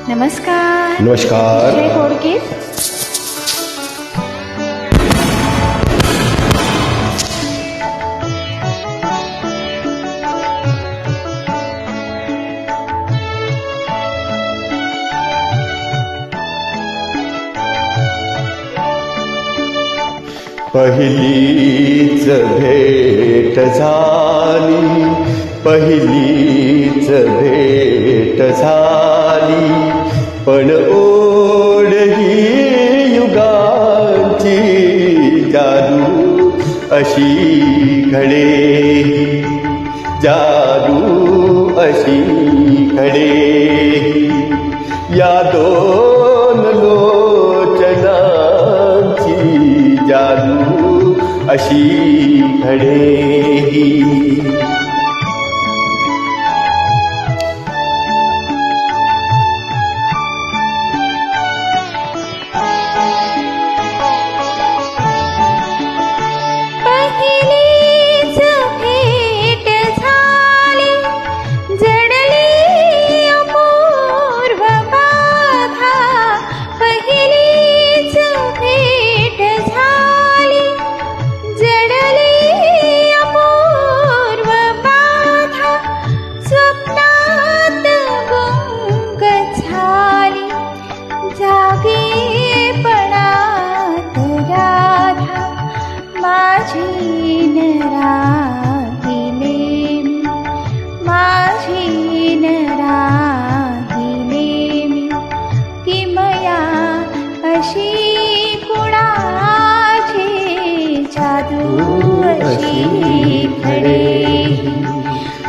नमस्कार. नमस्कार. जय गोडगीत. पहिलीच भेट झाली, पहिलीच भेट झाली, पण ओढ ही युगांची जादू अशी घडे, जादू अशी घडे. या दोन लोचनांची जादू अशी घडे.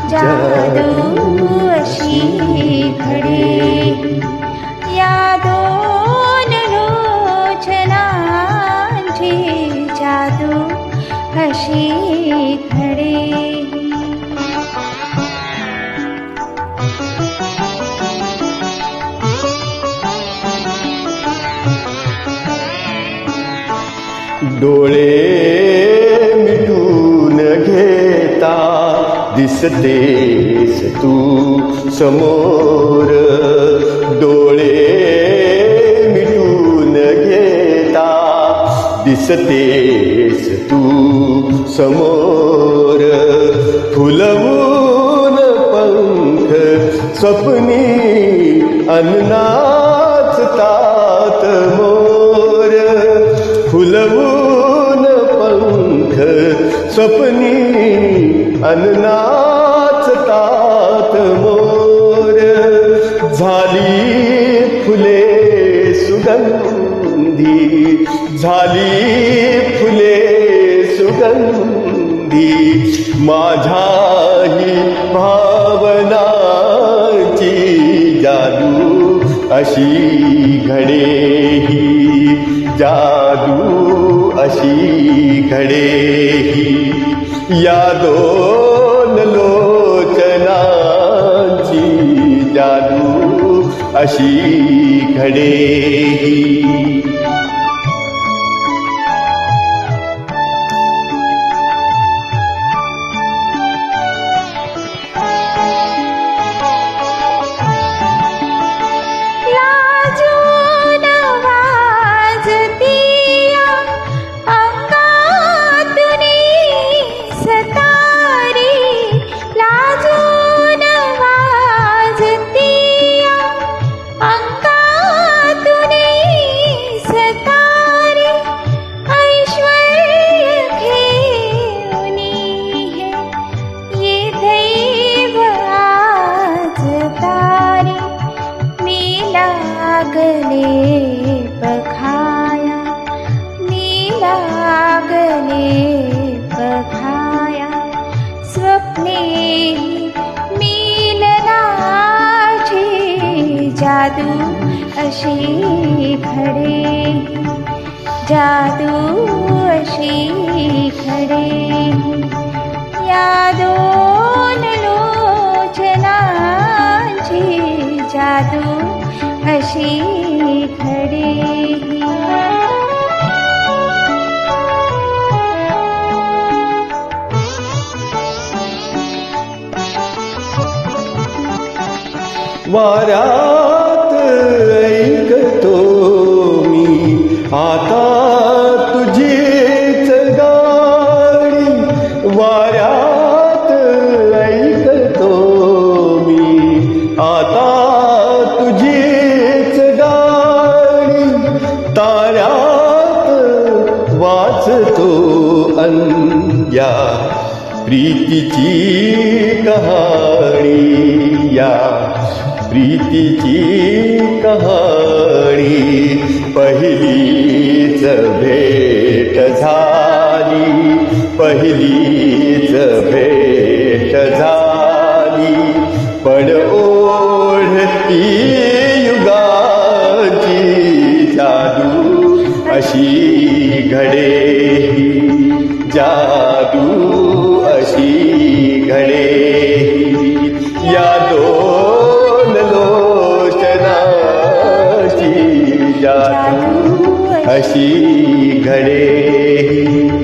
जादू अशी घडे. या दोन लोचनांची जादू अशी घडे. डोळे मिटून घेता दिसतेस तू समोर, डोळे मिटून घेता दिसतेस तू समोर. फुलवून पंख स्वप्नी नाचतात मोर, फुलवून पंख स्वप्नी नाचतात मोर. झाली फुले सुगंधी, झाली फुले सुगंधी, माझ्याही भावनाची जादू अशी घडे, जादू अशी घडे. या दोन लोचनांची जादू अशी घडे. जादू अशी घडे, जादू अशी घडे. या दोन लोचनांची जादू अशी घडे. वाऱ्यात आता तुझीच गाणी वाऱ्यात ऐकतो मी, आता तुझीच गाणी ताऱ्यात वाचतो या प्रीतीची कहाणी, या प्रीतीची कहाणी. पहिलीच भेट झाली, पहिलीच भेट झाली, पण ओढती युगाची जादू अशी घडे, जादू अशी घडे. या दोन लोचनाची जादू अशी घडे.